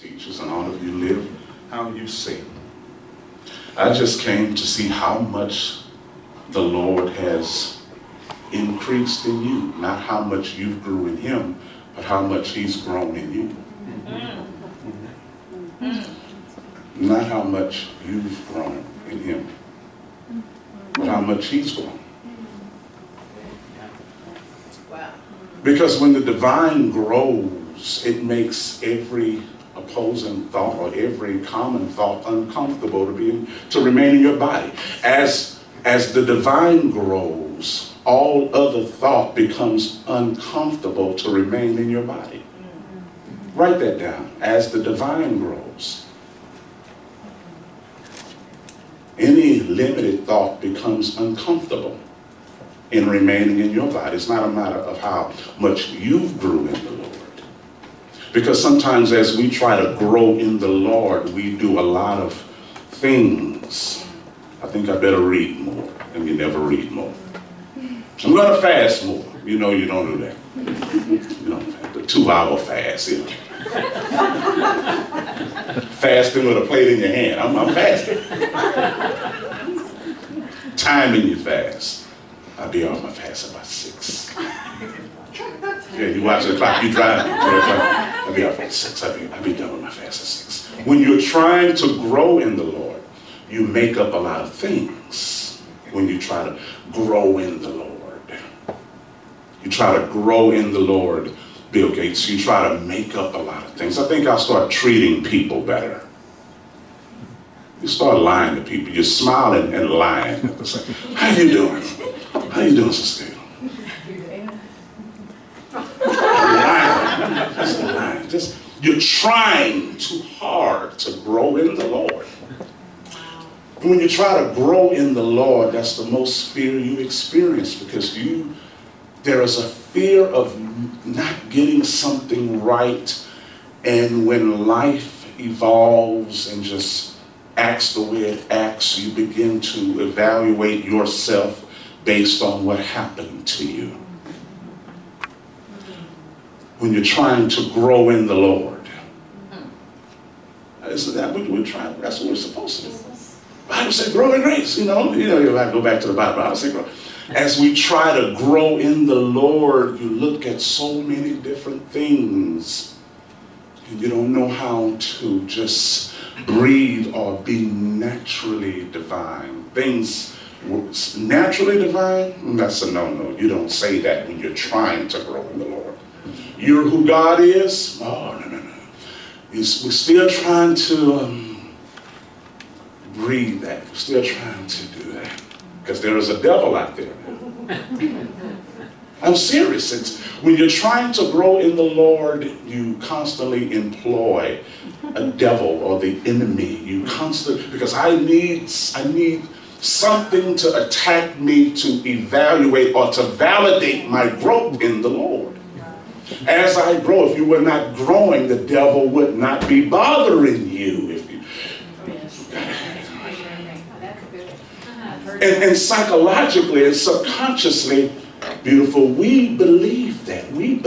teachers, and all of you live how you see. I just came to see how much the Lord has increased in you, not how much you've grew in him, but how much he's grown in you. Not how much you've grown in him, but how much he's grown. Because when the divine grows, it makes every opposing thought or every common thought uncomfortable to remain in your body. As the divine grows, all other thought becomes uncomfortable to remain in your body. Write that down. As the divine grows, any limited thought becomes uncomfortable in remaining in your body. It's not a matter of how much you've grew in the Lord. Because sometimes as we try to grow in the Lord, we do a lot of things. I think I better read more, and you never read more. I'm going to fast more. You know you don't do that. You know, the 2-hour fast, you know. Fasting with a plate in your hand. I'm fasting. Timing your fast. I'll be off my fast about 6. Yeah, you watch the clock, you drive. I'll be off at 6. I'll be done with my fast at 6. When you're trying to grow in the Lord, you make up a lot of things. When you try to grow in the Lord. You try to grow in the Lord, Bill Gates. You try to make up a lot of things. I think I'll start treating people better. You start lying to people. You're smiling and lying at the same. How you doing? How you doing, Sister? Lying. Just you're trying too hard to grow in the Lord. When you try to grow in the Lord, that's the most fear you experience, because there is a fear of not getting something right, and when life evolves and just acts the way it acts, you begin to evaluate yourself based on what happened to you. When you're trying to grow in the Lord, isn't that what we're trying? That's what we're supposed to do. The Bible said, grow in grace. You know, you have to go back to the Bible. I say, grow. As we try to grow in the Lord, you look at so many different things, and you don't know how to just breathe or be naturally divine. Things naturally divine, that's a no-no. You don't say that when you're trying to grow in the Lord. You're who God is? Oh, no. We're still trying to breathe that. We're still trying to do that. Because there is a devil out there. I'm serious. It's, when you're trying to grow in the Lord, you constantly employ a devil or the enemy. Because I need something to attack me to evaluate or to validate my growth in the Lord. As I grow, if you were not growing, the devil would not be bothering you. And psychologically and subconsciously, beautiful, we believe that. We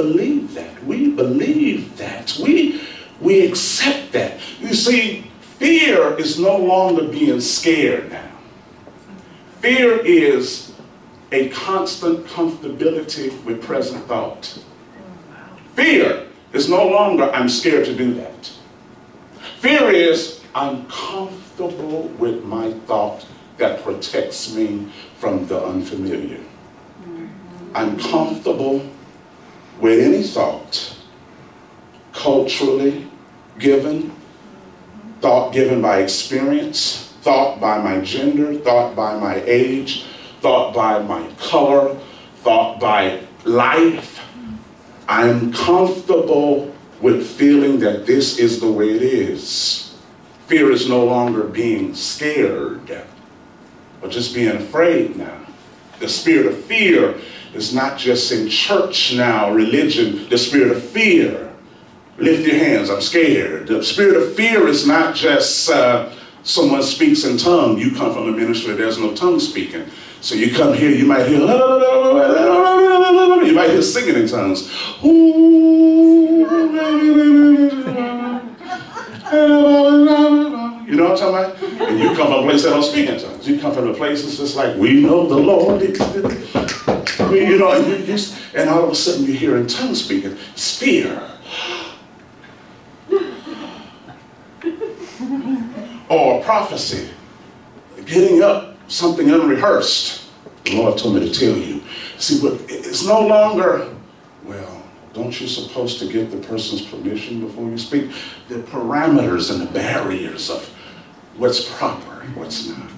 accept that. You see, fear is no longer being scared now. Fear is a constant comfortability with present thought. Fear is no longer, I'm scared to do that. Fear is, I'm comfortable with my thought that protects me from the unfamiliar. I'm comfortable with any thought, culturally given, thought given by experience, thought by my gender, thought by my age, thought by my color, thought by life. I'm comfortable with feeling that this is the way it is. Fear is no longer being scared or just being afraid now. The spirit of fear is not just in church now, religion, the spirit of fear. Lift your hands, I'm scared. The spirit of fear is not just someone speaks in tongue. You come from a ministry, there's no tongue speaking. So you come here, you might hear, you might hear singing in tongues. Nobody said, "Oh, speak in tongues." You come from a place that's just like, "We know the Lord." You know, and all of a sudden you hear in tongues speaking. It's fear. Or prophecy. Getting up, something unrehearsed. The Lord told me to tell you. See, but it's no longer, well, don't you supposed to get the person's permission before you speak? The parameters and the barriers of what's proper and what's not.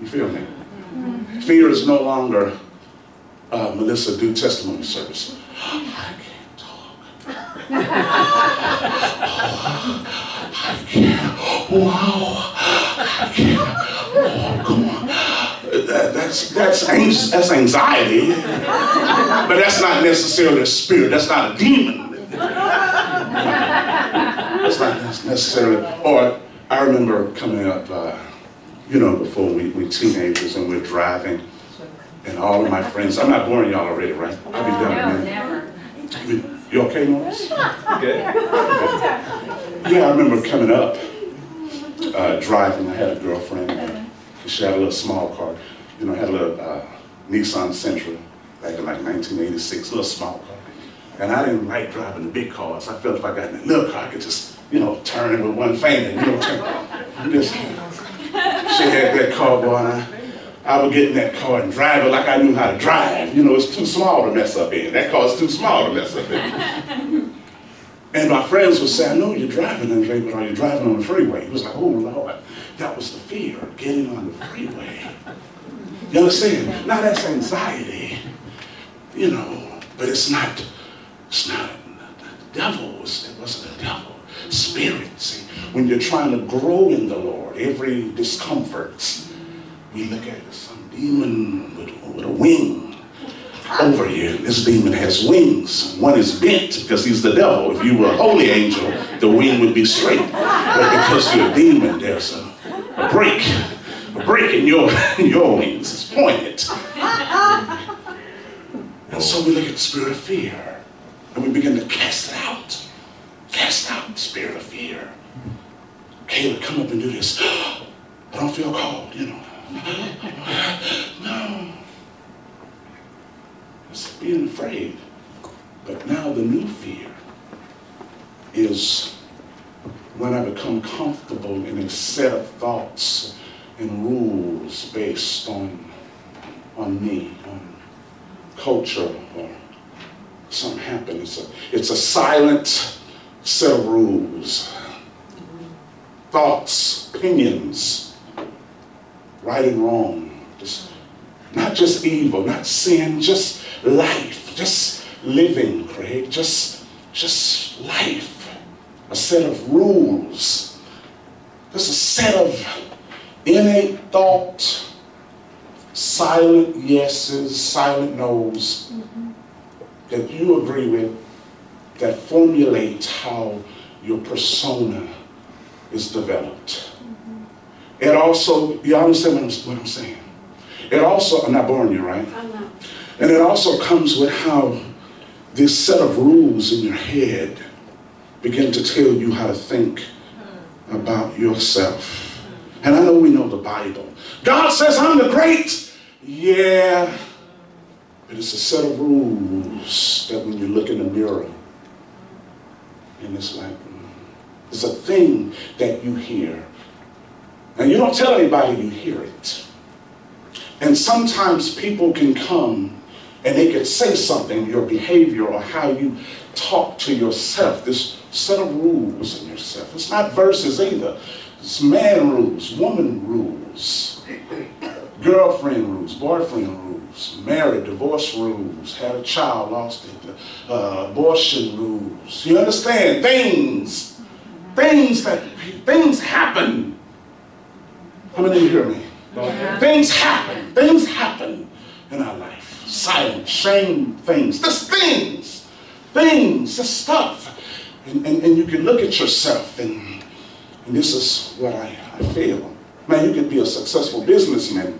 You feel me? Mm-hmm. Fear is no longer, Melissa, do testimony service. I can't talk. I can't. Wow. I can't. Oh, come on. That's anxiety. But that's not necessarily a spirit. That's not a demon. That's not necessarily. Or I remember coming up, before we teenagers and we're driving, and all of my friends. I'm not boring y'all already, right? I'll be done in a minute. You okay, Maurice? Okay. Yeah, I remember coming up, driving. I had a girlfriend. She had a little small car. Had a little Nissan Sentra back in like 1986, a little small car. And I didn't like driving the big cars. I felt if I got in a little car, I could just, turn it with one finger, She had that car, boy, and I would get in that car and drive it like I knew how to drive. It's too small to mess up in. That car's too small to mess up in. And my friends would say, "I know you're driving, Undrai, but are you driving on the freeway?" He was like, "Oh, Lord." That was the fear of getting on the freeway. You understand? Now that's anxiety, but it's not the devil. It wasn't the devil. Spirit, see. When you're trying to grow in the Lord, every discomfort, we look at it as some demon with a wing over you. This demon has wings. One is bent because he's the devil. If you were a holy angel, the wing would be straight. But because you're a demon, there's a break in your wings. It's pointed. And so we look at the spirit of fear, and we begin to cast it out. Cast out the spirit of fear. Caleb, come up and do this. I don't feel called, No. It's being afraid. But now the new fear is when I become comfortable in a set of thoughts and rules based on me, on culture, or something happened. It's a silent set of rules, thoughts, opinions, right and wrong, not just evil, not sin, just life, just living, Craig, just life, a set of rules, just a set of innate thought, silent yeses, silent nos, that you agree with, that formulate how your persona is developed. It also, you understand what I'm saying? It also, I'm not boring you, right? I'm not. And it also comes with how this set of rules in your head begin to tell you how to think about yourself. And I know we know the Bible. God says I'm the great. Yeah. But it's a set of rules that when you look in the mirror, and it's like, it's a thing that you hear. And you don't tell anybody you hear it. And sometimes people can come and they can say something, your behavior or how you talk to yourself, this set of rules in yourself. It's not verses either. It's man rules, woman rules, girlfriend rules, boyfriend rules, married, divorce rules, had a child, lost it, abortion rules. You understand? Things happen. How many of you hear me? Yeah. Things happen in our life. Silent, shame things, just stuff. And you can look at yourself and this is what I feel. Man, you could be a successful businessman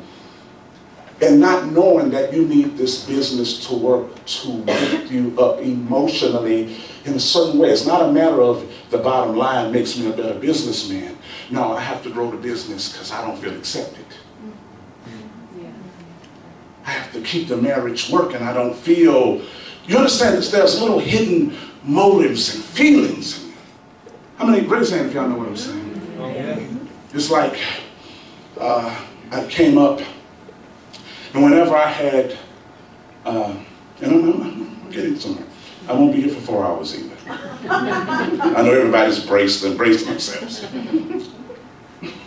and not knowing that you need this business to work to lift you up emotionally in a certain way. It's not a matter of the bottom line makes me a better businessman. no, I have to grow the business because I don't feel accepted. I have to keep the marriage working. I don't feel, you understand that there's little hidden motives and feelings. How many, raise your hand if y'all know what I'm saying? Oh, yeah. It's like I came up, and whenever I had, and I'm getting somewhere. I won't be here for 4 hours either. I know everybody's braced themselves.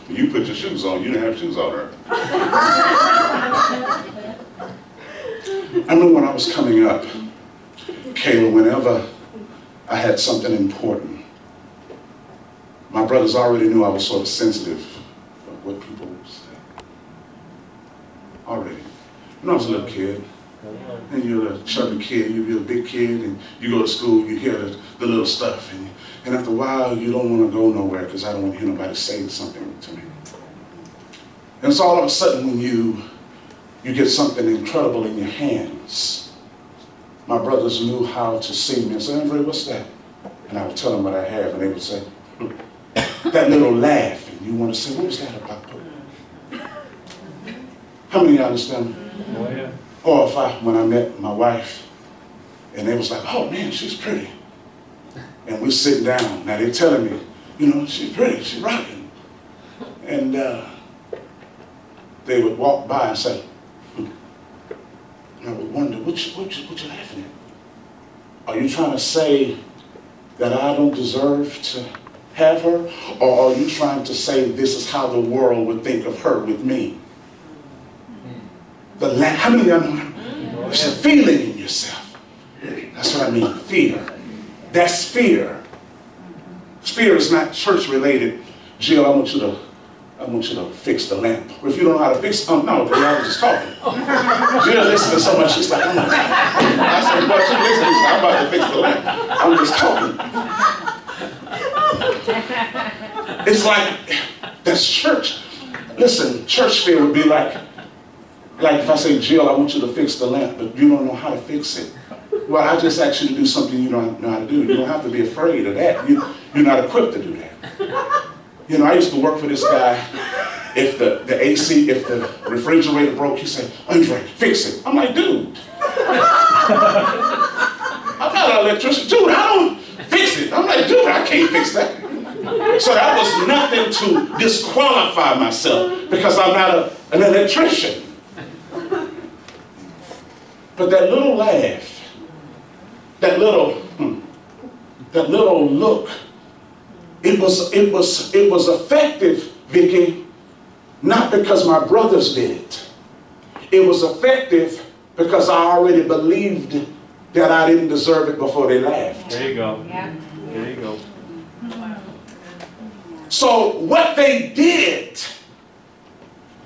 You put your shoes on, you didn't have shoes on, right? I remember when I was coming up, Kayla, whenever I had something important, my brothers already knew I was sort of sensitive of what people would say. Already. When I was a little kid, and you're a chubby kid, you're a big kid, and you go to school, you hear the little stuff, and after a while, you don't want to go nowhere because I don't want to hear nobody say something to me. And so all of a sudden, when you get something incredible in your hands, my brothers knew how to see me and say, Undrai, what's that? And I would tell them what I have, and they would say, that little laugh, and you want to say, what was that about? How many of you understand? Oh, yeah. Or when I met my wife, and they was like, oh man, she's pretty. And we're sitting down. Now they're telling me, you know, she's pretty, she's rocking. And they would walk by and say, and I would wonder, what you laughing at? Are you trying to say that I don't deserve to have her? Or are you trying to say this is how the world would think of her with me? How many of y'all know? It's a feeling in yourself. That's what I mean, fear. That's fear. Fear is not church related. Jill, I want you to fix the lamp. If you don't know how to fix it, no, I was just talking. Jill listening so much, she's like, oh my God. I said, but you listening, I'm about to fix the lamp. I'm just talking. It's like, that's church. Listen, church fear would be like if I say, Jill, I want you to fix the lamp, but you don't know how to fix it. Well, I just asked you to do something you don't know how to do. You don't have to be afraid of that. You're not equipped to do that. You know, I used to work for this guy. If the AC, if the refrigerator broke, he said, Undrai, fix it. I'm like, dude. I'm not an electrician. Dude, I don't fix it. I'm like, dude, I can't fix that. So that was nothing to disqualify myself because I'm not an electrician. But that little laugh, that little look, it was effective, Vicky, not because my brothers did it. It was effective because I already believed that I didn't deserve it before they laughed. There you go. Yeah. There you go. So what they did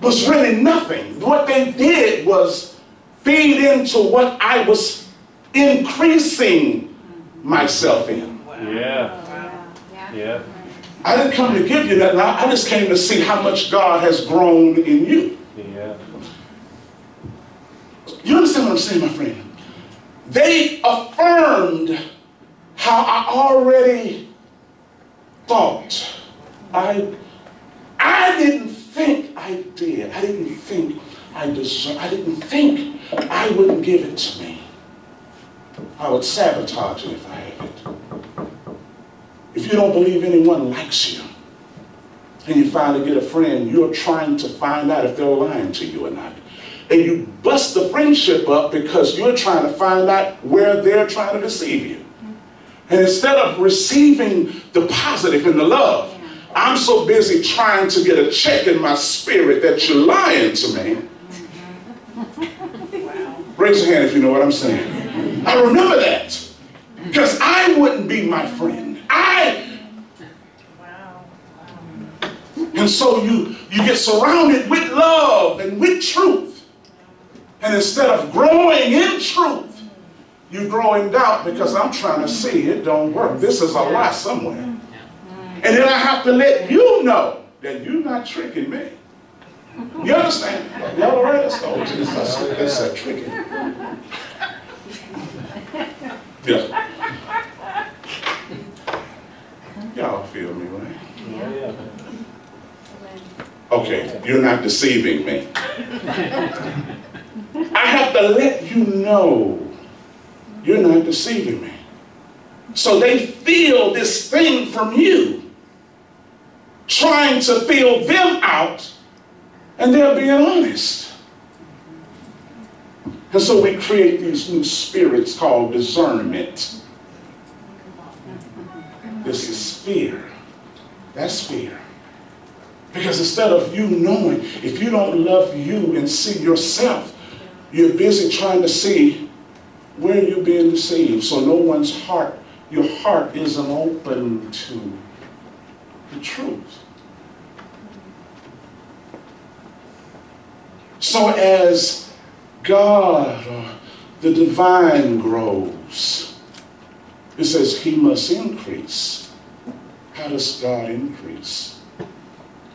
was really nothing. What they did was feed into what I was increasing myself in. Yeah. Yeah. I didn't come to give you that. I just came to see how much God has grown in you. Yeah. You understand what I'm saying, my friend? They affirmed how I already thought. I didn't think I did. I didn't think I deserved. I didn't think I wouldn't give it to me. I would sabotage it if I had it. If you don't believe anyone likes you, and you finally get a friend, you're trying to find out if they're lying to you or not. And you bust the friendship up because you're trying to find out where they're trying to deceive you. And instead of receiving the positive and the love, I'm so busy trying to get a check in my spirit that you're lying to me. Raise your hand if you know what I'm saying. I remember that. Because I wouldn't be my friend. And so you get surrounded with love and with truth. And instead of growing in truth, you grow in doubt because I'm trying to see it don't work. This is a lie somewhere. And then I have to let you know that you're not tricking me. You understand? Y'all all right? That's that tricking. Yeah. Y'all feel me, right? Yeah. Okay, you're not deceiving me. I have to let you know you're not deceiving me. So they feel this thing from you, trying to feel them out, and they're being honest. And so we create these new spirits called discernment. This is fear. That's fear. Because instead of you knowing, if you don't love you and see yourself, you're busy trying to see where you're being deceived. So no one's heart, your heart isn't open to the truth. So as God or the divine grows, it says he must increase. How does God increase?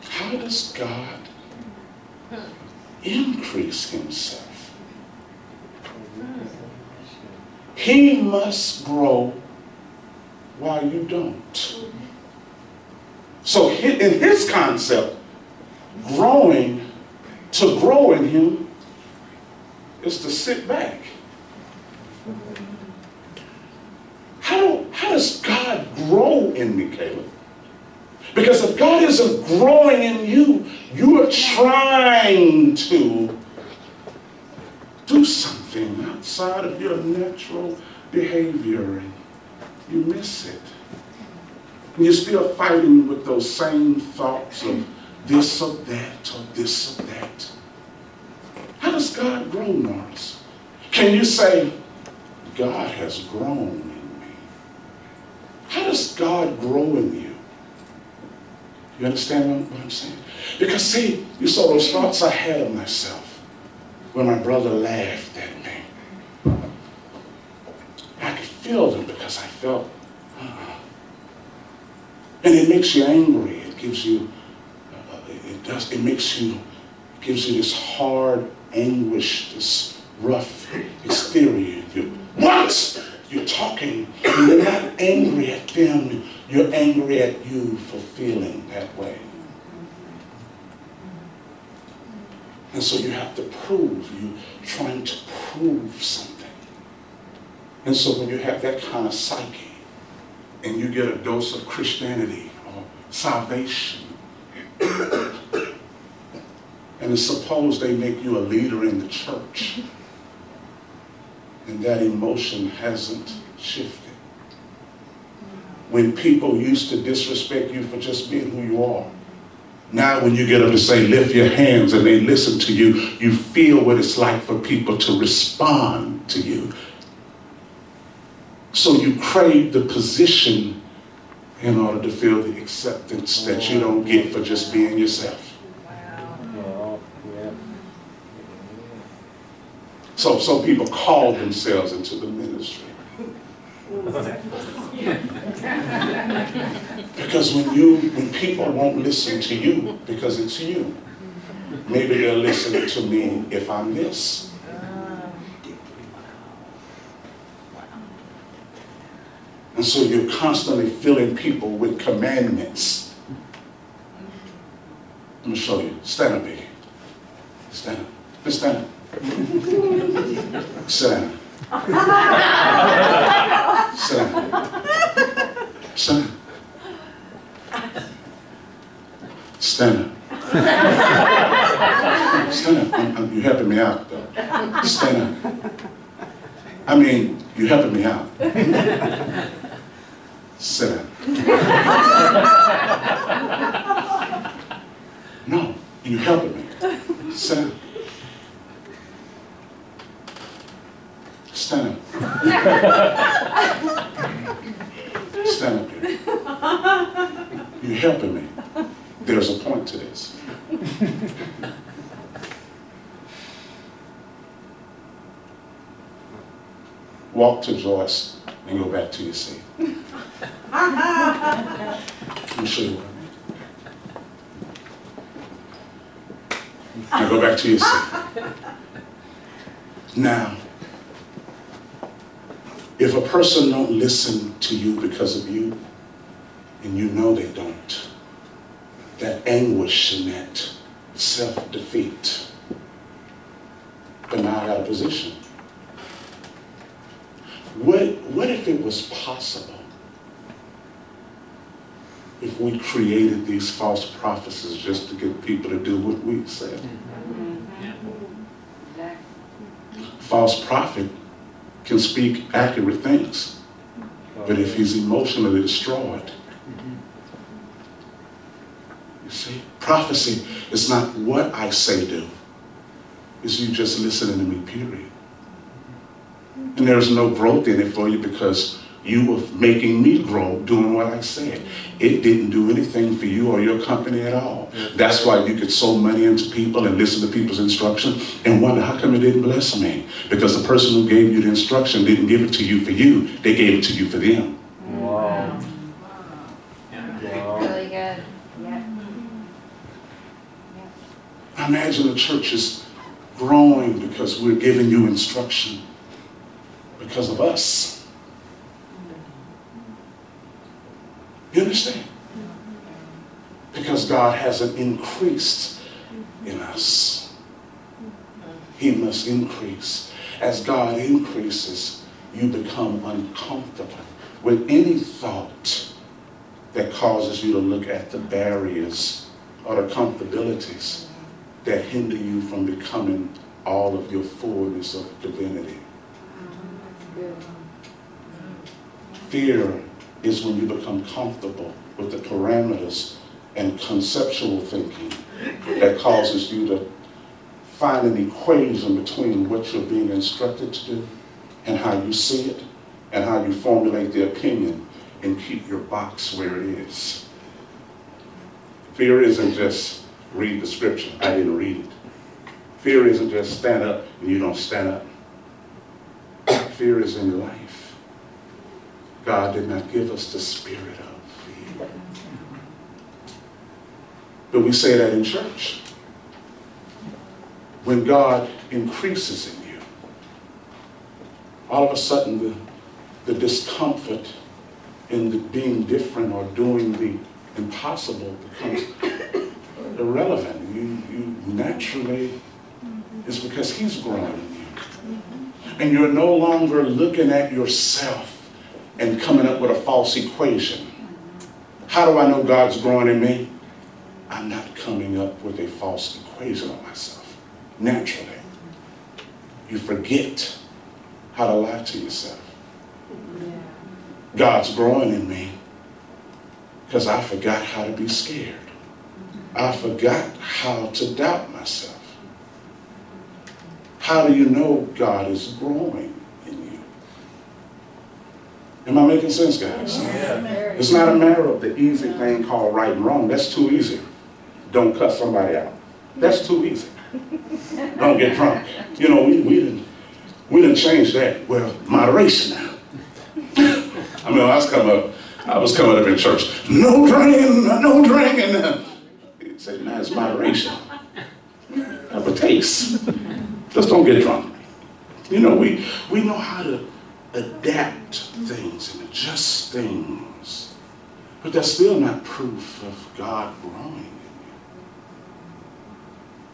How does God increase himself? He must grow while you don't. So in his concept, to grow in him is to sit back. How does God grow in me, Caleb? Because if God isn't growing in you, you are trying to do something outside of your natural behavior and you miss it. And you're still fighting with those same thoughts of this or that or this or that. How does God grow, Norris? Can you say, God has grown in me? How does God grow in you? You understand what I'm saying? Because see, you saw those thoughts I had of myself when my brother laughed at me. I could feel them because I felt, and it makes you angry. It gives you, gives you this hard anguish, this rough exterior. Once you're talking, and you're not angry at them, you're angry at you for feeling that way. And so you have to prove, you're trying to prove something. And so when you have that kind of psyche, and you get a dose of Christianity or salvation, and suppose they make you a leader in the church, and that emotion hasn't shifted. When people used to disrespect you for just being who you are, now when you get up to say, lift your hands, and they listen to you, you feel what it's like for people to respond to you. So you crave the position in order to feel the acceptance that you don't get for just being yourself. So people call themselves into the ministry. Because when people won't listen to you because it's you, maybe they'll listen to me if I'm this. And so you're constantly filling people with commandments. Let me show you. Stand up, baby. Stand up. Just stand up. Sit down. Sit down. Sit down. Stand up. Stand up. You're helping me out, though. Stand up. I mean, you're helping me out. Sit down. No, you're helping me. Sit down. Stand up. Stand up here. You're helping me. There's a point to this. Walk to Joyce and go back to your seat. Let me show you what I mean. Now go back to your seat. Now, if a person don't listen to you because of you, and you know they don't, that anguish and that self-defeat. But now I got a position. What if it was possible if we created these false prophecies just to get people to do what we said? False prophet can speak accurate things, but if he's emotionally destroyed, you see, prophecy is not what I say do. It's you just listening to me, period. And there's no growth in it for you because you were making me grow doing what I said. It didn't do anything for you or your company at all. That's why you could sow money into people and listen to people's instruction and wonder, how come it didn't bless me? Because the person who gave you the instruction didn't give it to you for you. They gave it to you for them. Wow. Really good. Yeah. I imagine the church is growing because we're giving you instruction because of us. You understand? Because God hasn't increased in us. He must increase. As God increases, you become uncomfortable with any thought that causes you to look at the barriers or the comfortabilities that hinder you from becoming all of your fullness of divinity. Fear is when you become comfortable with the parameters and conceptual thinking that causes you to find an equation between what you're being instructed to do and how you see it and how you formulate the opinion and keep your box where it is. Fear isn't just read the scripture, I didn't read it. Fear isn't just stand up and you don't stand up. Fear is in life. God did not give us the spirit of fear. But we say that in church. When God increases in you, all of a sudden the discomfort in the being different or doing the impossible becomes irrelevant. You naturally, it's because He's growing in you. And you're no longer looking at yourself and coming up with a false equation. How do I know God's growing in me? I'm not coming up with a false equation of myself. Naturally. You forget how to lie to yourself. God's growing in me because I forgot how to be scared. I forgot how to doubt myself. How do you know God is growing in you? Am I making sense, guys? Yeah. It's not a matter of the easy thing called right and wrong. That's too easy. Don't cuss somebody out. That's too easy. Don't get drunk. You know, we didn't change that. Well, moderation now. I mean, I was coming up in church. No drinking, no drinking. He said, nah, it's moderation. Have a taste. Just don't get drunk. You know, we know how to adapt things and adjust things. But that's still not proof of God growing in you.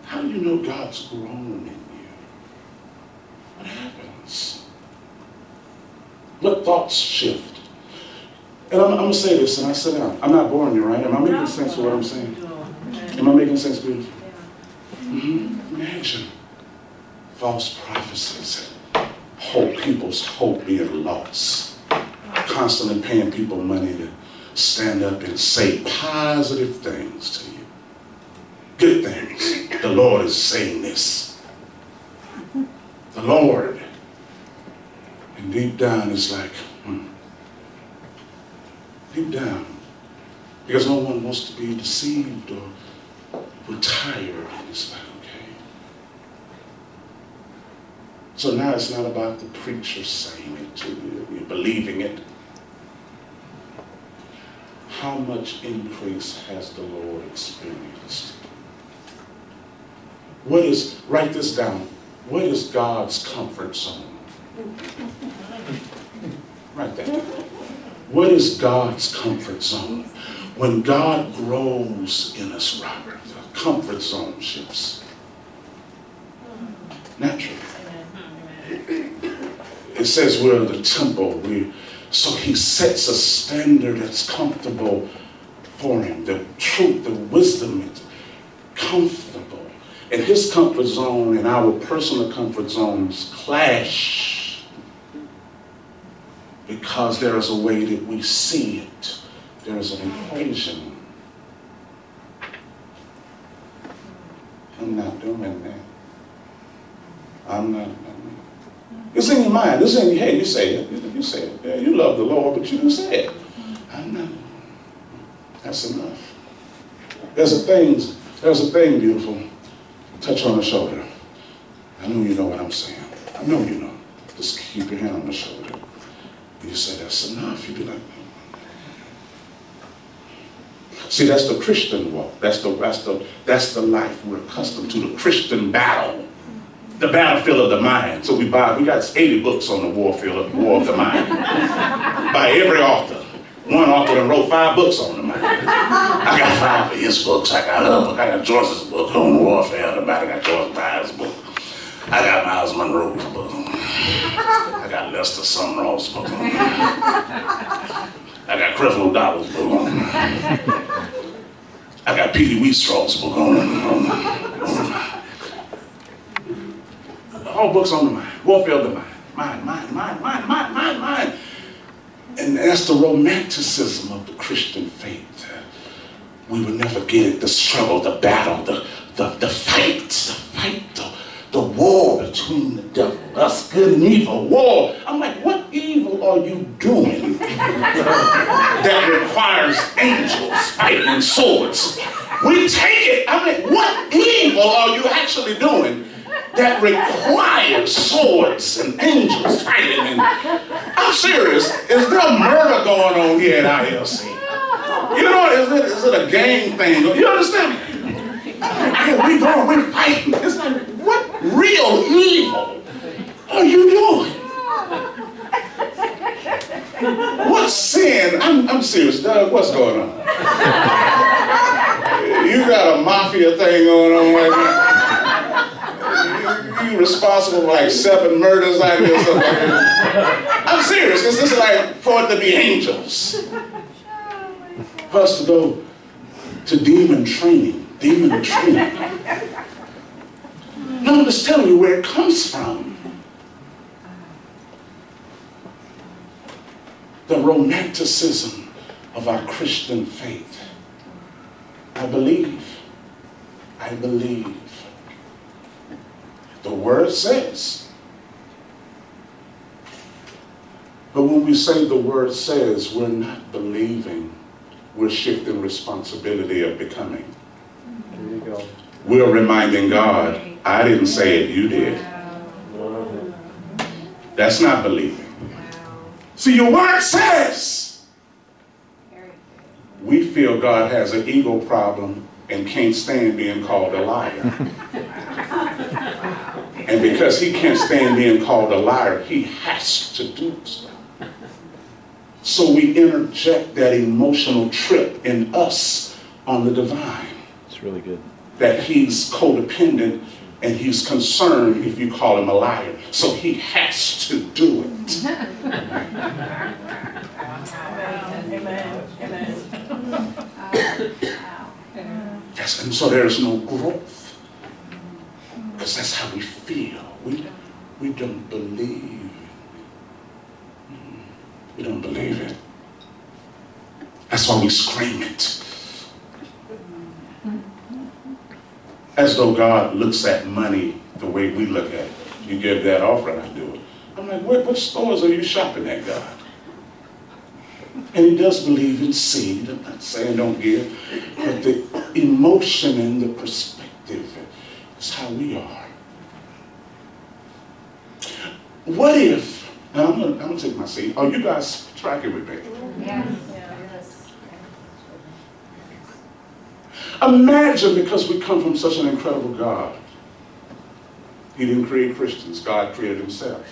How do you know God's grown in you? What happens? What thoughts shift? And I'm going to say this, and I sit down. I'm not boring you, right? Am I making sense of what I'm saying? Am I making sense, beautiful? Imagine false prophecies and people's hope being lost. Constantly paying people money to stand up and say positive things to you. Good things. The Lord is saying this. The Lord. And deep down it's like, deep down. Because no one wants to be deceived or retired. And it's like, okay. So now it's not about the preacher saying it to you, you're believing it. How much increase has the Lord experienced? Write this down, what is God's comfort zone? Write that down. What is God's comfort zone? When God grows in us, Robert, the comfort zone shifts. Naturally. It says we're the temple. So he sets a standard that's comfortable for him. The truth, the wisdom is comfortable. And his comfort zone and our personal comfort zones clash because there is a way that we see it. There is an equation. I'm not doing that. I'm not. It's in your mind. It's in your head. You say it. You say it. Yeah, you love the Lord, but you do say it. I'm not. That's enough. There's a thing, beautiful. Touch on the shoulder. I know you know what I'm saying. I know you know. Just keep your hand on the shoulder. You say that's enough. You be like, see, that's the Christian walk. That's the life we're accustomed to. The Christian battle. The battlefield of the mind. So we got 80 books on the war of the mind. By every author. One author that wrote 5 books on the mind. I got 5 of his books. I got her book. I got Joyce's book on warfare of the mind. I got Joyce Byers' book. I got Miles Monroe's book. I got Lester Sumrall's book. I got Creflo Dollar's book. I got Petey Wheatstraw's book on. All books on the mind. Warfare of the mind. Mind. And that's the romanticism of the Christian faith. We would never get it. The struggle, the battle, the fight, the war between the devil, us, good and evil, war. I'm like, what evil are you doing that requires angels fighting swords? We take it. I'm like, what evil are you actually doing that requires swords and angels fighting? And I'm serious. Is there a murder going on here at ILC? You know, is it a gang thing? You understand? We're fighting. It's like, what real evil are you doing? What sin? I'm serious, Doug. What's going on? You got a mafia thing going on right now. You responsible for like 7 murders out here or something like that. I'm serious, because this is like for it to be angels. For us to go to demon training. No, I'm just telling you where it comes from. The romanticism of our Christian faith. I believe. The word says. But when we say the word says, we're not believing. We're shifting responsibility of becoming. There you go. We're reminding God, I didn't say it, you did. That's not believing. See, your word says. We feel God has an ego problem and can't stand being called a liar. And because he can't stand being called a liar, he has to do so. So we interject that emotional trip in us on the divine. It's really good. That he's codependent and he's concerned if you call him a liar. So he has to do it. Amen. Yes, and so there's no growth. Because that's how we feel. We don't believe. We don't believe it. That's why we scream it. As though God looks at money the way we look at it. You give that offering, I do it. I'm like, what stores are you shopping at, God? And he does believe in seed. I'm not saying don't give. But the emotion and the perspective is how we are. What if, now I'm gonna take my seat. Oh, you guys tracking with me? Yes. Imagine, because we come from such an incredible God. He didn't create Christians. God created himself.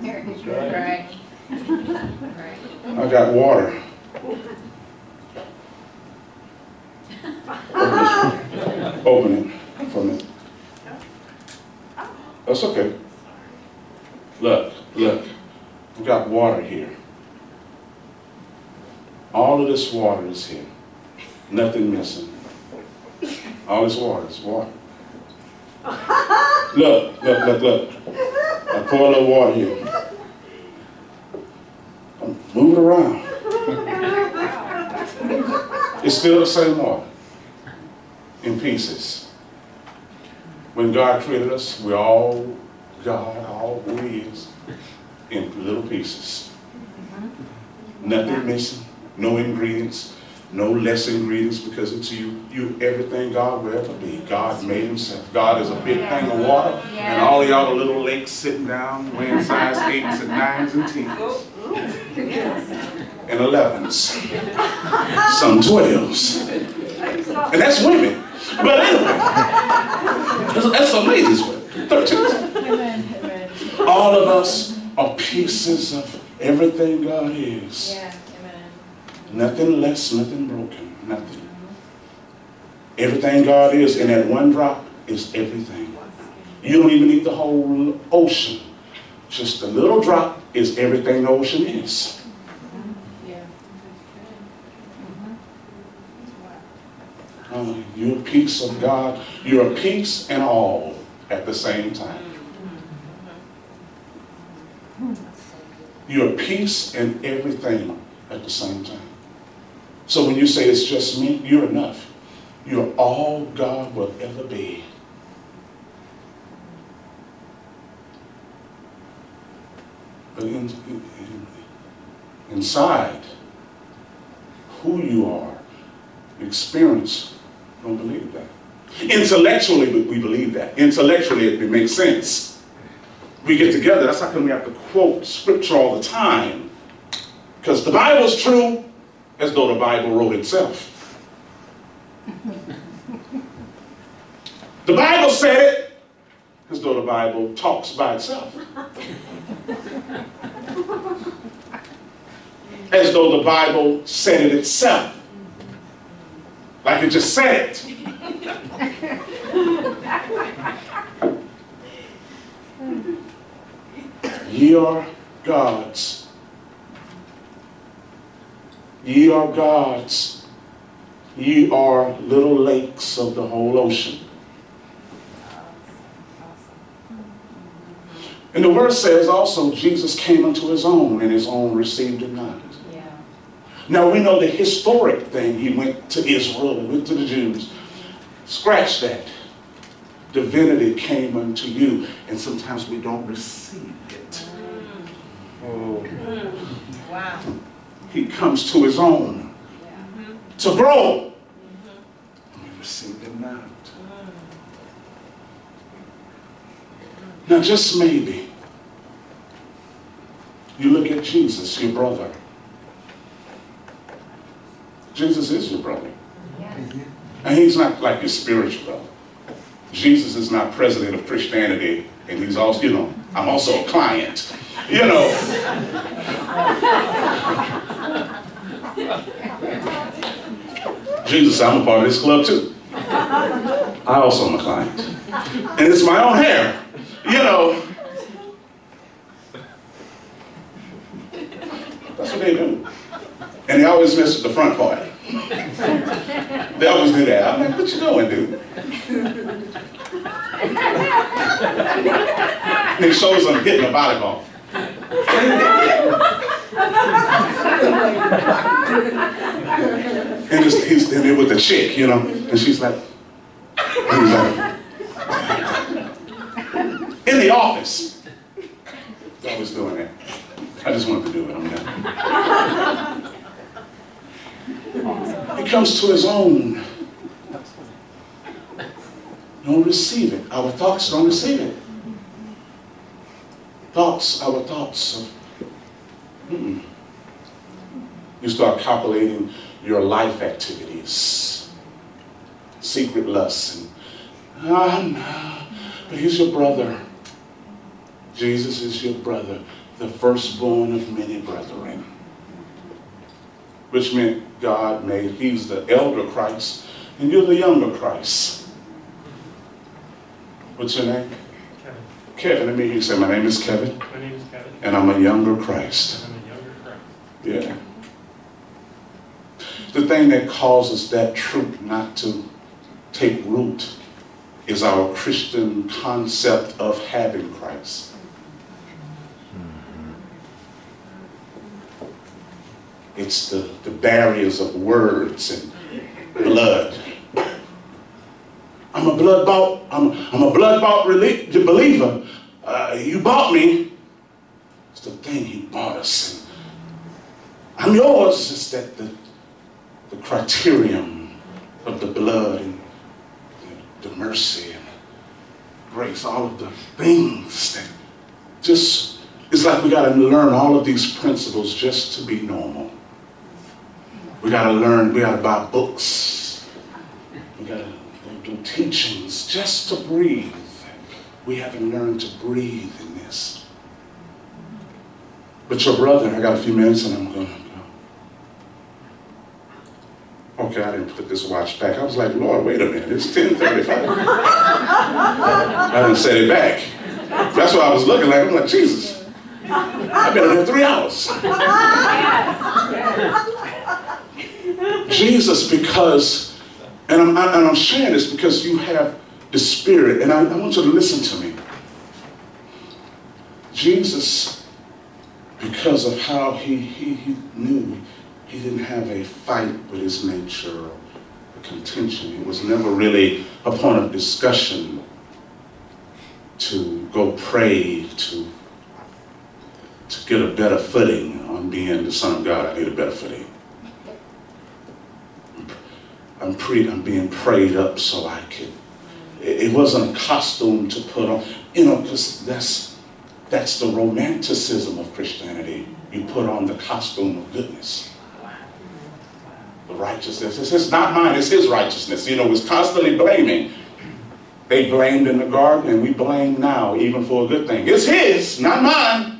Right. I got water. Open it for me. That's okay. Look. We got water here. All of this water is here. Nothing missing. All this water is water. Look. I pour a little water here. Move it around. It's still the same water. In pieces. When God created us, we're all God, all who He is, in little pieces. Nothing missing, no ingredients, no less ingredients, because it's you. You everything God will ever be. God made Himself. God is a big thing of water, and all of y'all are little lakes sitting down, wearing size 8s and 9s and 10s. And 11s. Some 12s. And that's women. But anyway, that's some ladies with 13s. All of us are pieces of everything God is. Yeah, amen. Nothing less, nothing broken, nothing. Everything God is in that one drop is everything. You don't even need the whole ocean. Just a little drop is everything the ocean is. You're a piece of God. You're a piece and all at the same time. You're a piece and everything at the same time. So when you say it's just me, you're enough. You're all God will ever be. But inside, who you are, experience, don't believe that. Intellectually, we believe that. Intellectually, it makes sense. We get together, that's how come we have to quote scripture all the time. Because the Bible's true as though the Bible wrote itself. The Bible said it as though the Bible talks by itself. As though the Bible said it itself. Like it just said it. Ye are gods. Ye are gods. Ye are little lakes of the whole ocean. And the word says also, Jesus came unto His own, and His own received Him not. Yeah. Now we know the historic thing. He went to Israel, and went to the Jews. Scratch that. Divinity came unto you, and sometimes we don't receive it. Oh. Wow. He comes to His own to grow. And we receive Him not. Now just maybe, you look at Jesus, your brother. Jesus is your brother. Yes. And He's not like your spiritual brother. Jesus is not president of Christianity, and He's also, I'm also a client. Jesus, I'm a part of this club too. I also am a client. And it's my own hair. That's what they do. And they always miss the front part. They always do that. I'm like, what you doing, dude? And he shows them hitting a volleyball. And he's in there with the chick, and she's like, in the office. He's always doing that. I just wanted to do it, I'm done. He comes to His own. Don't receive it. Our thoughts don't receive it. Our thoughts of, You start calculating your life activities, secret lusts, and but He's your brother. Jesus is your brother, the firstborn of many brethren. Which meant God made, He's the elder Christ, and you're the younger Christ. What's your name? Kevin. Kevin. Let me hear you say, my name is Kevin, My name is Kevin. and I'm a younger Christ. I'm a younger Christ. Yeah. The thing that causes that truth not to take root is our Christian concept of having Christ. It's the barriers of words and blood. I'm a blood-bought believer. You bought me. It's the thing he bought us. And I'm yours. It's that the criterion of the blood and the mercy and grace, all of the things that just, it's like we got to learn all of these principles just to be normal. We got to learn, we got to buy books. We got to do teachings just to breathe. We haven't learned to breathe in this. But your brother, I got a few minutes and I'm going to go. Okay, I didn't put this watch back. I was like, Lord, wait a minute, it's 10:35. I didn't set it back. That's why I was looking like, I'm like, Jesus, I've been here 3 hours. Jesus, because, and I'm sharing this because you have the Spirit, and I want you to listen to me. Jesus, because of how he knew he didn't have a fight with his nature or a contention. It was never really a point of discussion to go pray to get a better footing on being the Son of God. I need a better footing. I'm being prayed up so I could. It wasn't a costume to put on, because that's the romanticism of Christianity. You put on the costume of goodness. The righteousness. It's not mine, it's his righteousness. It's constantly blaming. They blamed in the garden and we blame now, even for a good thing. It's his, not mine.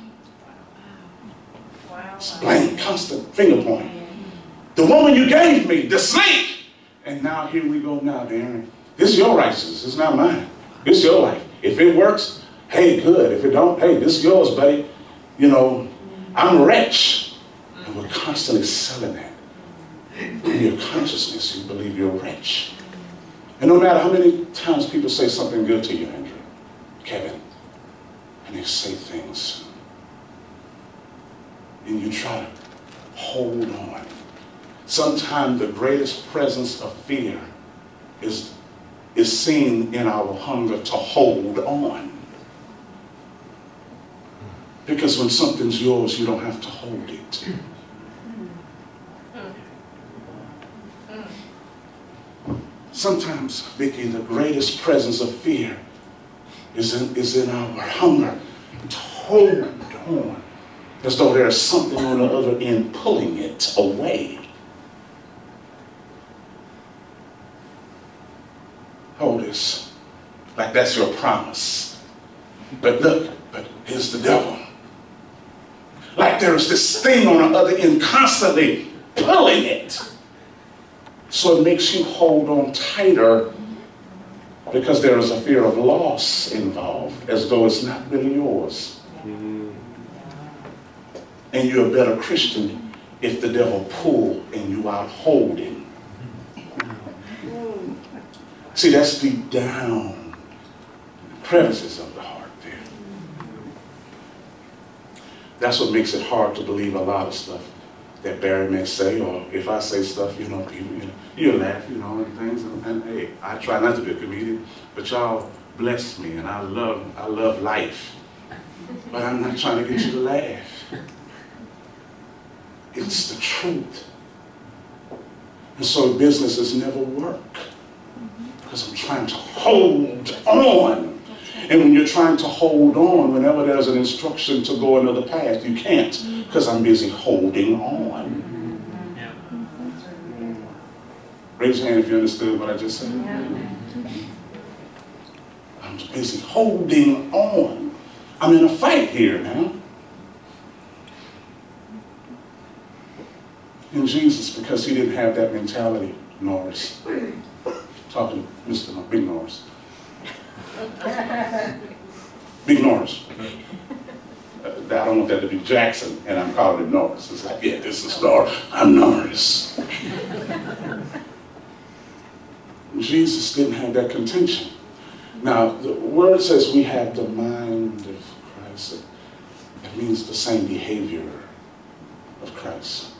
It's blame, constant finger pointing. The woman you gave me, the snake. And now here we go now, Darren. This is your righteousness, it's not mine. This is your life. If it works, hey, good. If it don't, hey, this is yours, buddy. I'm rich. And we're constantly selling that. In your consciousness, you believe you're rich. And no matter how many times people say something good to you, Andrew, Kevin, and they say things, and you try to hold on. Sometimes the greatest presence of fear is seen in our hunger to hold on. Because when something's yours, you don't have to hold it. Sometimes, Vicki, the greatest presence of fear is in our hunger to hold on, as though there's something on the other end pulling it away. Hold this, like that's your promise. But look, here's the devil. Like there's this thing on the other end constantly pulling it. So it makes you hold on tighter because there is a fear of loss involved, as though it's not really yours. And you're a better Christian if the devil pull and you out holding. See, that's deep down crevices of the heart there. That's what makes it hard to believe a lot of stuff that Barry may say, or if I say stuff, people, you laugh, and things. And hey, I try not to be a comedian, but y'all bless me, and I love life. But I'm not trying to get you to laugh. It's the truth. And so businesses never work. Because I'm trying to hold on. And when you're trying to hold on, whenever there's an instruction to go another path, you can't. Because I'm busy holding on. Raise your hand if you understood what I just said. I'm busy holding on. I'm in a fight here now. And Jesus, because he didn't have that mentality, Norris, talking to Mr. Big Norris. Big Norris. I don't want that to be Jackson, and I'm calling him Norris. It's like, yeah, this is Norris. I'm Norris. Jesus didn't have that contention. Now, the word says we have the mind of Christ. It means the same behavior of Christ.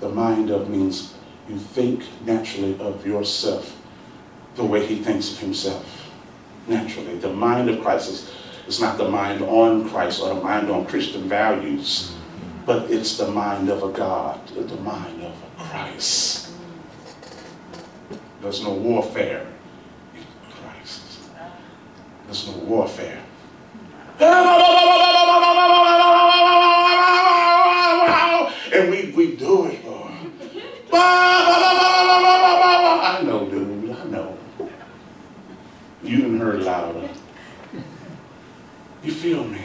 The mind of means you think naturally of yourself the way he thinks of himself. Naturally. The mind of Christ is not the mind on Christ or the mind on Christian values, but it's the mind of a God, the mind of a Christ. There's no warfare in Christ. There's no warfare. And we do it, Lord. I know, dude, I know. You done heard louder. You feel me?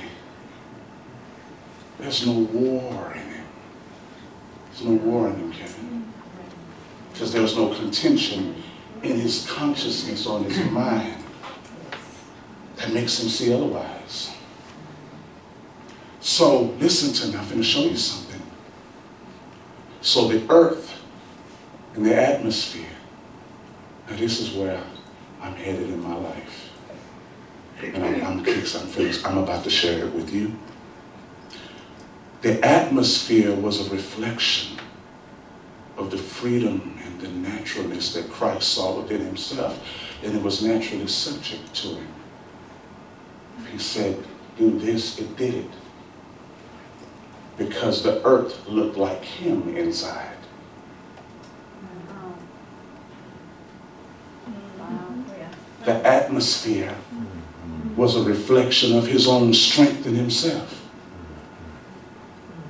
There's no war in him. There's no war in him, Kevin. Because there's no contention in his consciousness or in his mind that makes him see otherwise. So listen to me, I'm going to show you something. So the earth and the atmosphere, now this is where I'm headed in my life. And I'm finished. I'm about to share it with you. The atmosphere was a reflection of the freedom and the naturalness that Christ saw within himself, and it was naturally subject to him. If he said, do this, it did it. Because the earth looked like him inside. The atmosphere was a reflection of his own strength in himself.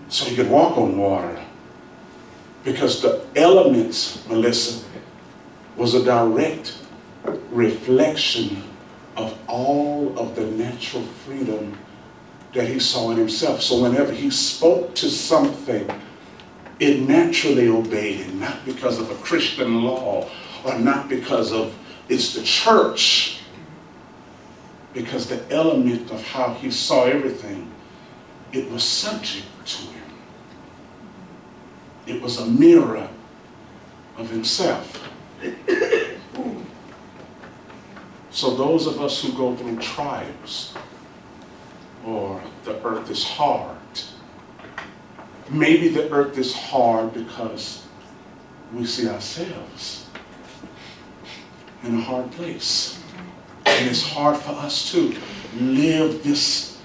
So he could walk on water. Because the elements, Melissa, was a direct reflection of all of the natural freedom that he saw in himself. So whenever he spoke to something, it naturally obeyed him, not because of a Christian law or not because of it's the church, because the element of how he saw everything, it was subject to him. It was a mirror of himself. So those of us who go through trials, or the earth is hard, maybe the earth is hard because we see ourselves in a hard place. And it's hard for us to live this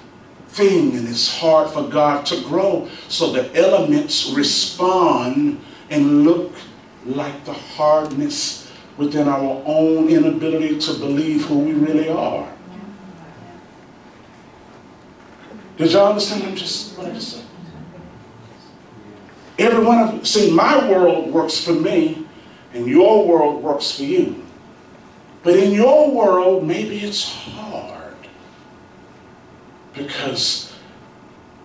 thing, and it's hard for God to grow. So the elements respond and look like the hardness within our own inability to believe who we really are. Did y'all understand what I just said? Every one of you, see, my world works for me, and your world works for you. But in your world, maybe it's hard because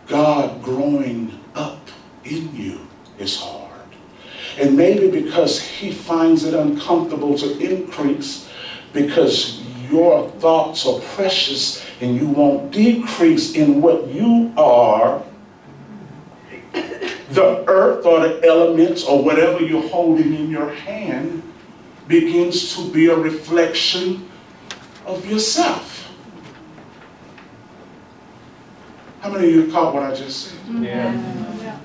God growing up in you is hard. And maybe because he finds it uncomfortable to increase because your thoughts are precious and you won't decrease in what you are, the earth or the elements or whatever you're holding in your hand begins to be a reflection of yourself. How many of you caught what I just said? Yeah.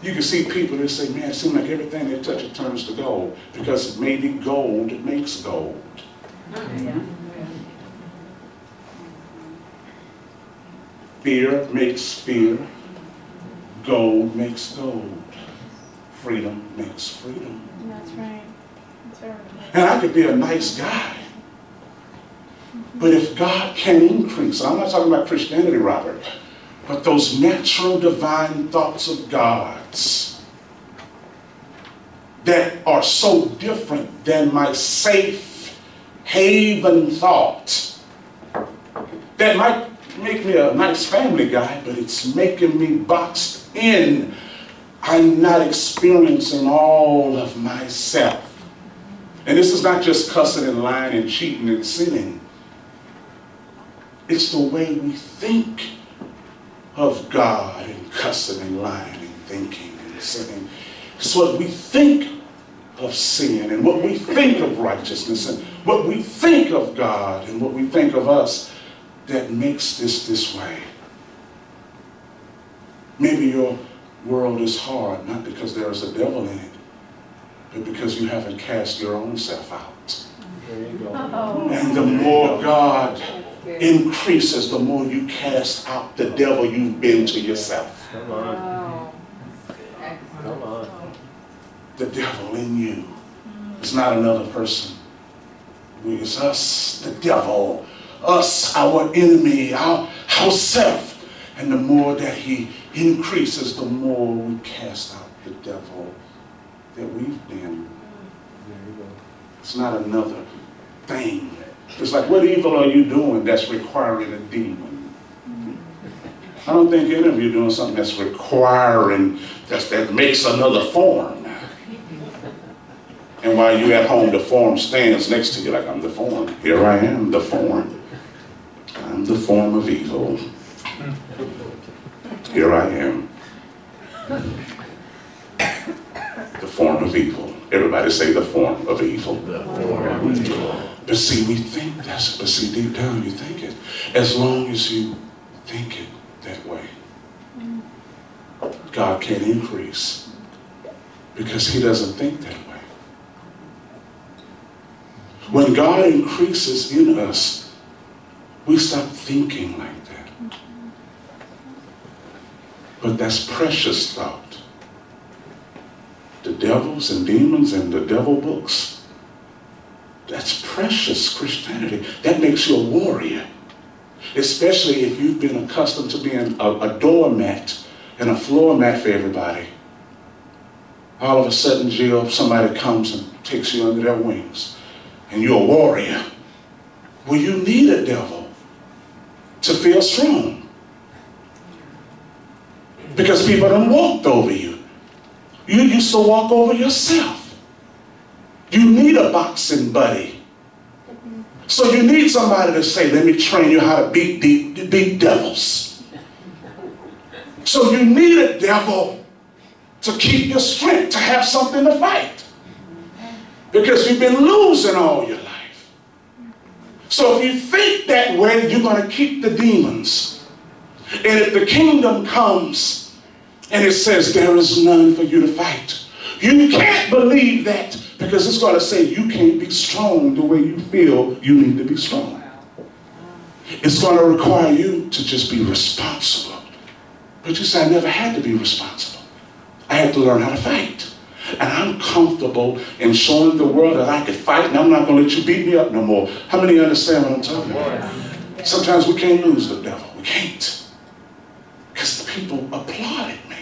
You can see people that say, man, it seems like everything they touch it turns to gold, because maybe gold makes gold. Fear makes fear. Gold makes gold. Freedom makes freedom. That's right. That's right. And I could be a nice guy. But if God can increase, I'm not talking about Christianity, Robert, but those natural divine thoughts of God's that are so different than my safe haven thought, that might make me a nice family guy, but it's making me boxed in. I'm not experiencing all of myself. And this is not just cussing and lying and cheating and sinning. It's the way we think of God and cussing and lying and thinking and sinning. It's what we think of sin and what we think of righteousness and what we think of God and what we think of us that makes this way. Maybe your world is hard, not because there is a devil in it, but because you haven't cast your own self out. There you go. And the more God increases, the more you cast out the devil you've been to yourself. Come on. Come on. The devil in you. It's not another person. It's us, the devil. Us, our enemy, our self. And the more that he increases, the more we cast out the devil that we've been. There you go. It's not another thing. It's like, what evil are you doing that's requiring a demon? I don't think any of you are doing something that's requiring, that makes another form. And while you're at home, the form stands next to you like, I'm the form. Here I am, the form. I'm the form of evil. Here I am. The form of evil. Everybody say the form of evil. The form of evil. But see, we think that's, but see, deep down you think it. As long as you think it that way, God can't increase because he doesn't think that way. When God increases in us, we stop thinking like that. But that's precious thought. The devils and demons and the devil books, that's precious Christianity. That makes you a warrior. Especially if you've been accustomed to being a doormat and a floor mat for everybody. All of a sudden, Jill, somebody comes and takes you under their wings. And you're a warrior. Well, you need a devil to feel strong. Because people done walked over you. You used to walk over yourself. You need a boxing buddy. So you need somebody to say, let me train you how to beat devils. So you need a devil to keep your strength, to have something to fight. Because you've been losing all your life. So if you think that way, you're going to keep the demons. And if the kingdom comes and it says there is none for you to fight, you can't believe that because it's going to say you can't be strong the way you feel you need to be strong. It's going to require you to just be responsible. But you say, I never had to be responsible. I had to learn how to fight. And I'm comfortable in showing the world that I can fight, and I'm not going to let you beat me up no more. How many understand what I'm talking about? Sometimes we can't lose the devil. We can't. Because the people applauded me.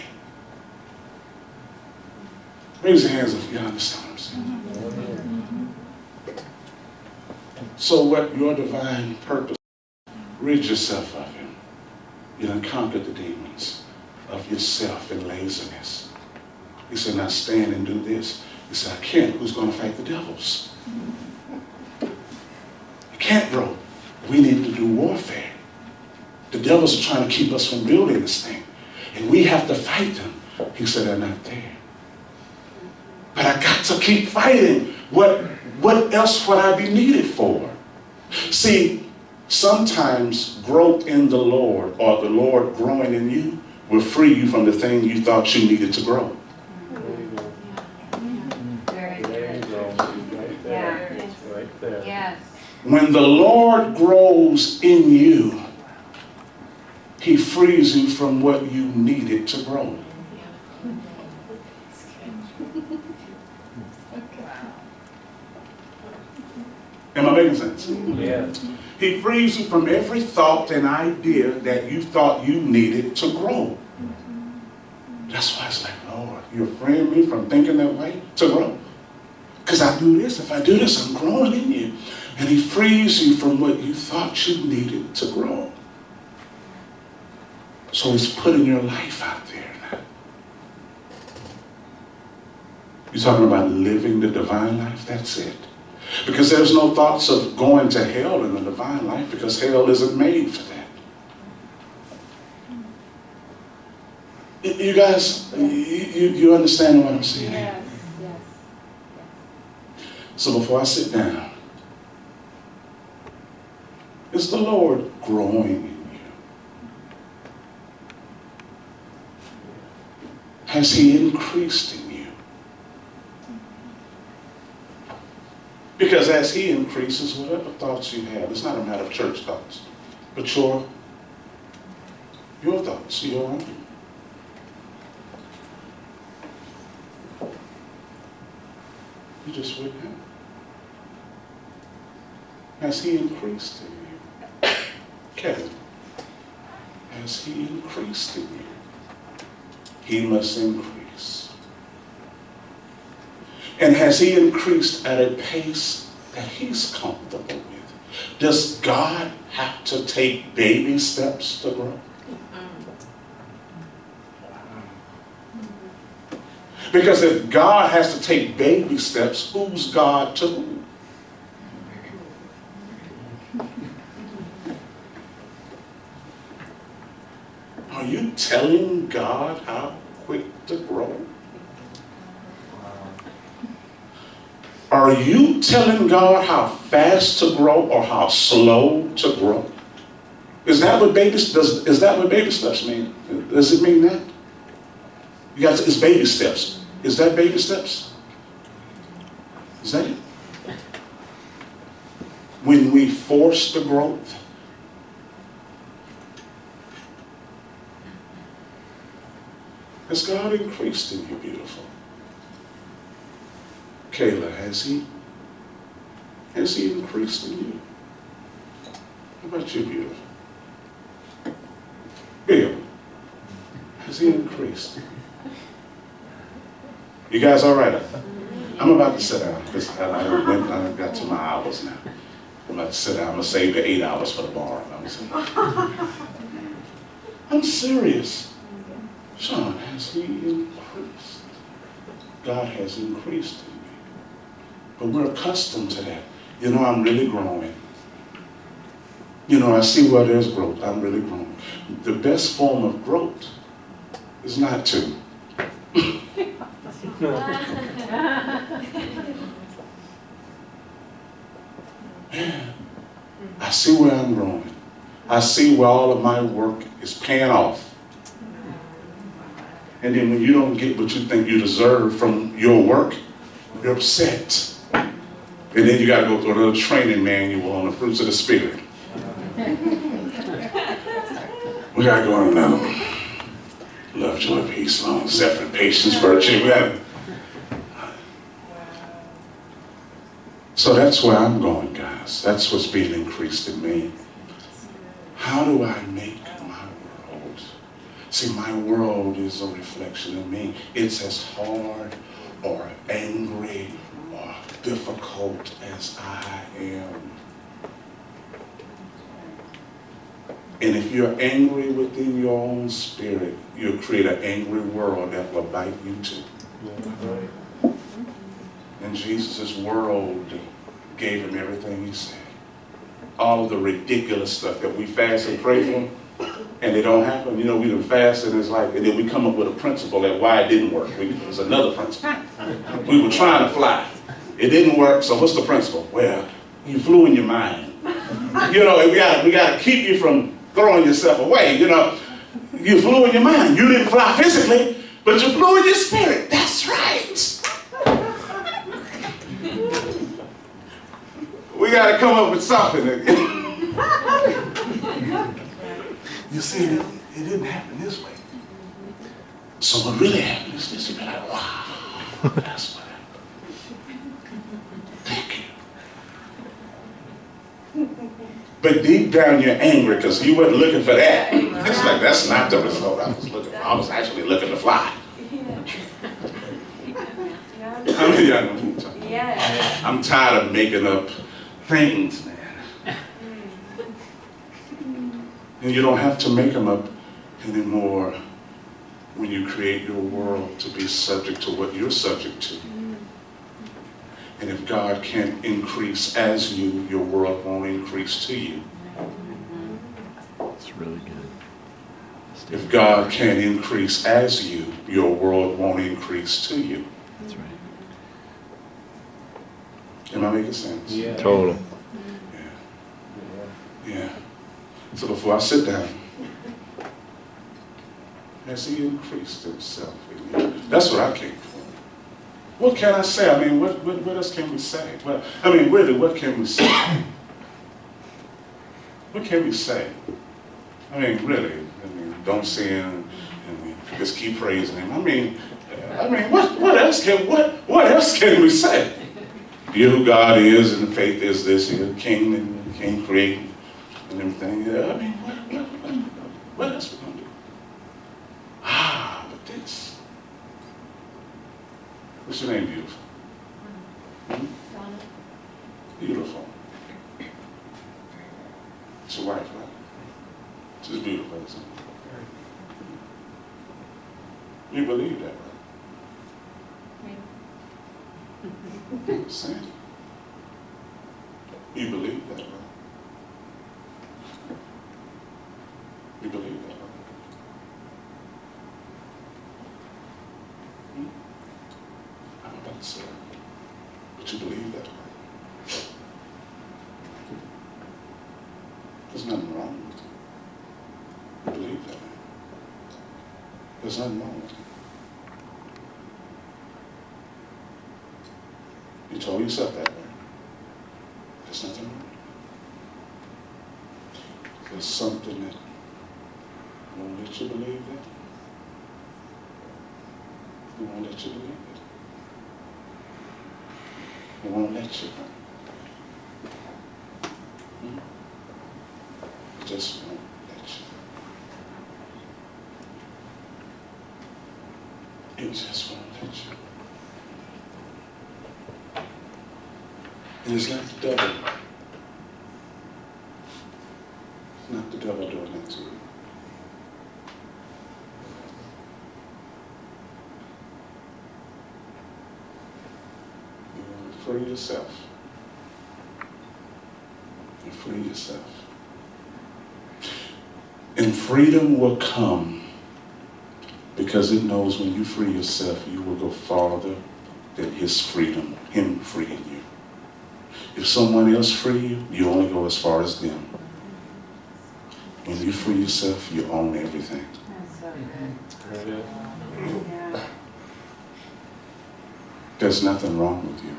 Raise your hands if you understand what I'm saying. So what your divine purpose, rid yourself of him. You done conquered the demons of yourself and laziness. He said, now stand and do this. He said, I can't. Who's going to fight the devils? You can't, bro. We need to do warfare. The devils are trying to keep us from building this thing. And we have to fight them. He said, they're not there. But I got to keep fighting. What else would I be needed for? See, sometimes growth in the Lord or the Lord growing in you will free you from the thing you thought you needed to grow. Yes. When the Lord grows in you, he frees you from what you needed to grow. Am I making sense? Yes. He frees you from every thought and idea that you thought you needed to grow. That's why it's like, Lord, you're freeing me from thinking that way to grow. Because I do this. If I do this, I'm growing in you. And he frees you from what you thought you needed to grow. So he's putting your life out there now. You're talking about living the divine life? That's it. Because there's no thoughts of going to hell in the divine life, because hell isn't made for that. You guys, you understand what I'm saying? Yes. So before I sit down, is the Lord growing in you? Has He increased in you? Because as He increases, whatever thoughts you have, it's not a matter of church thoughts, but your thoughts, your own. You just wouldn't have. Has He increased in you? Kevin, has He increased in you? He must increase. And has He increased at a pace that He's comfortable with? Does God have to take baby steps to grow? Because if God has to take baby steps, who's God to whom? Are you telling God how quick to grow? Are you telling God how fast to grow or how slow to grow? Is that what baby steps mean? Does it mean that? You guys, it's baby steps. Is that baby steps? Is that it? When we force the growth, has God increased in you, beautiful? Kayla, has He increased in you? How about you, beautiful? Bill, has He increased? You guys all right? I'm about to sit down because I got to my hours now. I'm about to sit down. I'm going to save the 8 hours for tomorrow. I'm serious. Sean, has He increased? God has increased in me. But we're accustomed to that. You know, I'm really growing. You know, I see where there's growth. I'm really growing. The best form of growth is not to. I see where I'm growing. I see where all of my work is paying off. And then when you don't get what you think you deserve from your work, you're upset. And then you got to go through another training manual on the fruits of the Spirit. We got to go on another. Love, joy, peace, long suffering, patience, virtue. So that's where I'm going, guys. That's what's being increased in me. How do I make my world? See, my world is a reflection of me. It's as hard or angry or difficult as I am. And if you're angry within your own spirit, you'll create an angry world that will bite you too. And Jesus' world gave him everything he said. All the ridiculous stuff that we fast and pray for, and it don't happen. You know, we done fast and it's like, and then we come up with a principle that why it didn't work. There's another principle. We were trying to fly. It didn't work, so what's the principle? Well, you flew in your mind. You know, we got to keep you from throwing yourself away. You know, you flew in your mind. You didn't fly physically, but you flew in your spirit. That's right. We got to come up with something. You see, it didn't happen this way. So what really happened is this. You'd be like, wow, that's what happened. Thank you. But deep down you're angry because you weren't looking for that. It's like, that's not the result I was looking for. I was actually looking to fly. How many of y'all know what I'm talking about? Yeah. I'm tired of making up things, man. And you don't have to make them up anymore when you create your world to be subject to what you're subject to. And if God can't increase as you, your world won't increase to you. It's really good. If God can't increase as you, your world won't increase to you. That's right. Am I making sense? Yeah. Total. Yeah. So before I sit down, has He increased Himself in you? That's what I came for. What can I say? I mean, what else can we say? Well, I mean, really, what can we say? What can we say? I mean, really, don't sin, just keep praising Him. I mean, what else can we say? You who God is, and faith is this, He's King and King creating and everything. I mean, what else we gonna do? But this. What's your name, beautiful? Beautiful. It's your wife, right? She's beautiful, isn't it? You believe that, right? Say it. You believe that, right? You believe that, right? I'm about to say it. But you believe that, right? There's nothing wrong with you. You believe that, right? There's nothing wrong with you. You told yourself that, right? There's nothing wrong. There's something that won't let you believe that. It won't let you believe it. It won't let you. It just won't let you. It just won't let you. And it's not the devil. It's not the devil doing that to you. You want to free yourself. You free yourself. And freedom will come because it knows when you free yourself, you will go farther than His freedom, Him freeing you. If someone else free you, you only go as far as them. When you free yourself, you own everything. That's so good. Yeah. There's nothing wrong with you.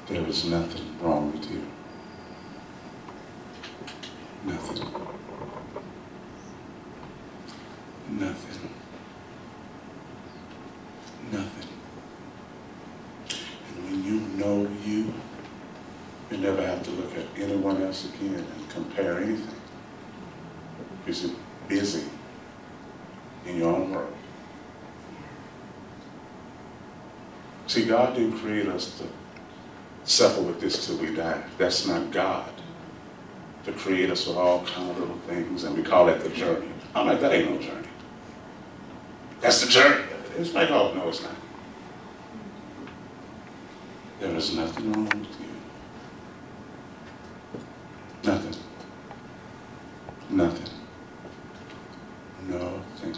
There is nothing wrong with you. Nothing. Nothing. Nothing. And when you know you never have to look at anyone else again and compare anything. Because you're busy in your own world. See, God didn't create us to suffer with this till we die. That's not God. To create us with all kind of little things, and we call that the journey. I'm like, that ain't no journey. That's the journey. It's like, oh, no, it's not. There is nothing wrong with you. Nothing. Nothing. Nothing.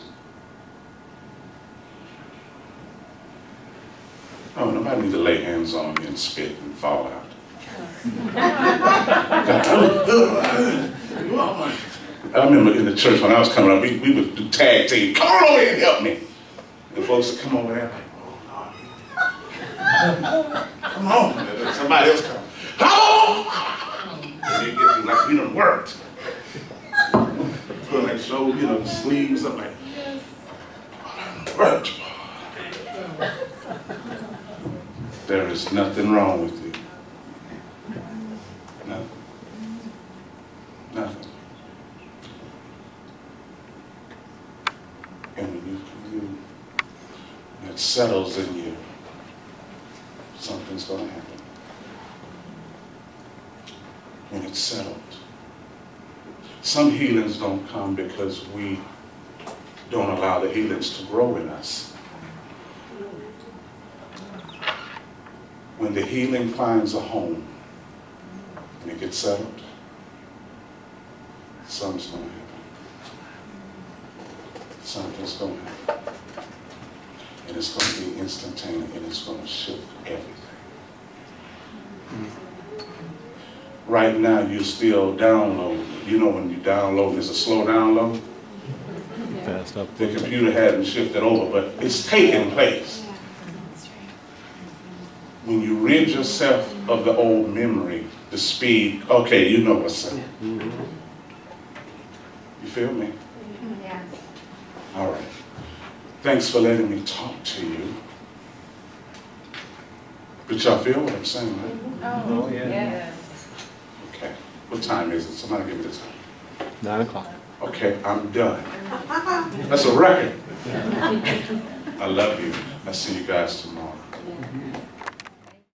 Oh, nobody needs to lay hands on me and spit and fall out. I remember in the church when I was coming up, we would do tag team. Come on over here and help me. And folks would come over there like, oh, Lord. Come on. Somebody else come. Oh! And they get like, we done worked. Put like show, sleeves up like, worked. There is nothing wrong with you. Nothing. Nothing. And when that settles in you, something's going to happen. When it's settled. Some healings don't come because we don't allow the healings to grow in us. when the healing finds a home and it gets settled, something's going to happen. Something's going to happen. And it's going to be instantaneous, and it's going to shift everything. Right now, you're still downloading. You know when you download, it's a slow download. Fast up. The computer hadn't shifted over, but it's taking place. When you rid yourself of the old memory, the speed, okay, you know what's up. You feel me? Yeah. All right. Thanks for letting me talk to you. But y'all feel what I'm saying, right? Oh, yeah. Yes. Okay. What time is it? Somebody give me the time. 9 o'clock. Okay, I'm done. That's a record. I love you. I'll see you guys tomorrow.